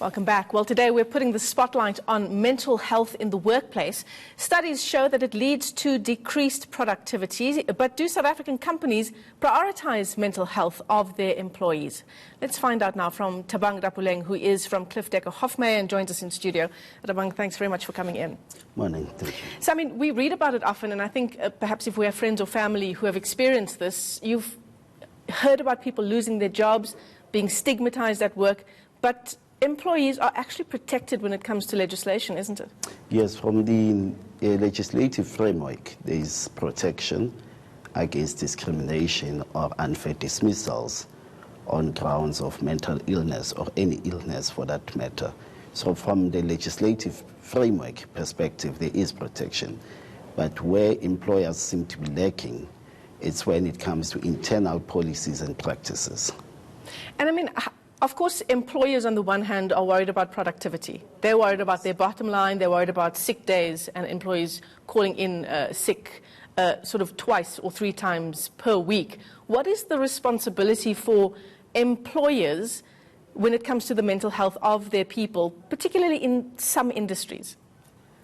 Welcome back. Well, today we're putting the spotlight on mental health in the workplace. Studies show that it leads to decreased productivity, but do South African companies prioritise mental health of their employees? Let's find out now from Thabang Rapuleng, who is from Cliffe Dekker Hofmeyr and joins us in studio. Thabang, thanks very much for coming in. Morning. Thank you. So, we read about it often, and I think perhaps if we have friends or family who have experienced this, you've heard about people losing their jobs, being stigmatized at work, but employees are actually protected when it comes to legislation, isn't it? Yes, from the legislative framework, there is protection against discrimination or unfair dismissals on grounds of mental illness or any illness for that matter. So from the legislative framework perspective, there is protection. But where employers seem to be lacking, it's when it comes to internal policies and practices. And of course, employers on the one hand are worried about productivity. They're worried about their bottom line, they're worried about sick days and employees calling in sick sort of twice or three times per week. What is the responsibility for employers when it comes to the mental health of their people, particularly in some industries?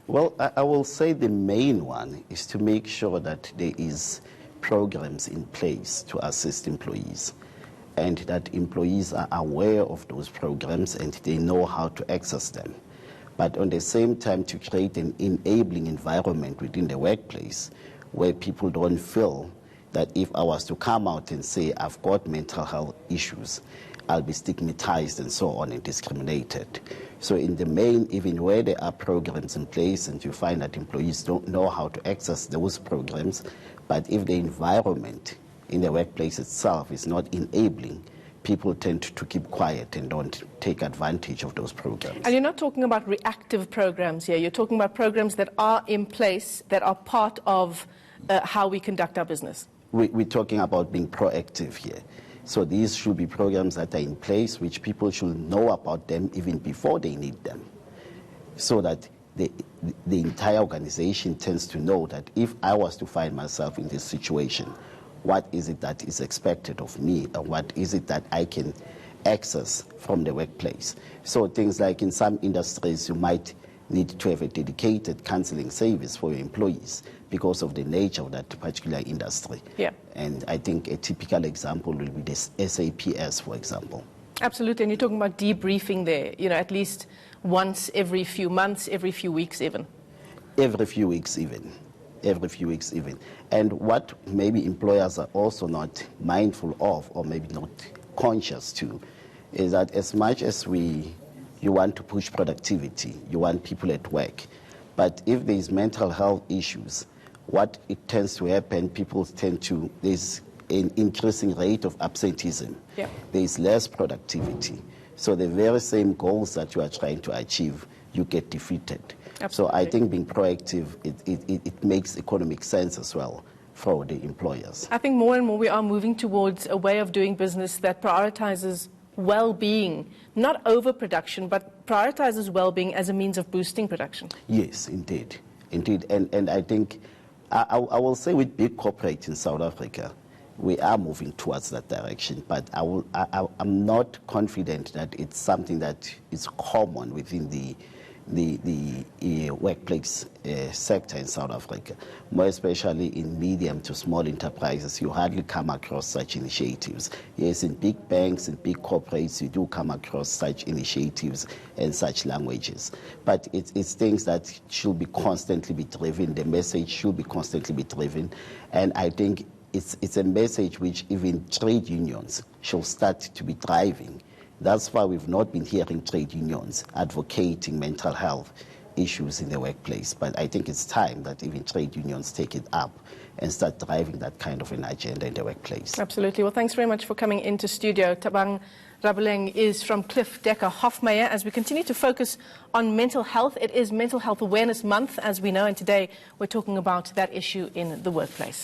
Well, I will say the main one is to make sure that there is programs in place to assist employees, and that employees are aware of those programs and they know how to access them. But at the same time, to create an enabling environment within the workplace where people don't feel that if I was to come out and say I've got mental health issues, I'll be stigmatized and so on and discriminated. So in the main, even where there are programs in place and you find that employees don't know how to access those programs, but if the environment in the workplace itself is not enabling, people tend to keep quiet and don't take advantage of those programs. And you're not talking about reactive programs here. You're talking about programs that are in place, that are part of how we conduct our business. We're talking about being proactive here. So these should be programs that are in place, which people should know about them even before they need them, so that the entire organization tends to know that if I was to find myself in this situation, what is it that is expected of me, and what is it that I can access from the workplace. So things like in some industries, you might need to have a dedicated counseling service for your employees because of the nature of that particular industry. Yeah. And I think a typical example will be this SAPS, for example. Absolutely, and you're talking about debriefing there, at least once every few months, every few weeks even. Every few weeks even. Every few weeks even. And what maybe employers are also not mindful of, or maybe not conscious to, is that as much as you want to push productivity, you want people at work, but if there's mental health issues, what it tends to happen, there's an increasing rate of absenteeism. Yeah. There's less productivity. So the very same goals that you are trying to achieve, you get defeated. Absolutely. So I think being proactive, it makes economic sense as well for the employers. I think more and more we are moving towards a way of doing business that prioritizes well-being, not overproduction, but prioritizes well-being as a means of boosting production. Yes, indeed. Indeed. And I think, I will say with big corporates in South Africa, we are moving towards that direction, but I'm not confident that it's something that is common within the workplace sector in South Africa, more especially in medium to small enterprises. You hardly come across such initiatives. Yes, in big banks and big corporates, you do come across such initiatives and such languages. But it's things that should be constantly be driven. The message should be constantly be driven. And I think it's a message which even trade unions should start to be driving. That's why we've not been hearing trade unions advocating mental health issues in the workplace. But I think it's time that even trade unions take it up and start driving that kind of an agenda in the workplace. Absolutely. Well, thanks very much for coming into studio. Thabang Rapuleng is from Cliffe Dekker Hofmeyr. As we continue to focus on mental health, it is Mental Health Awareness Month, as we know, and today we're talking about that issue in the workplace.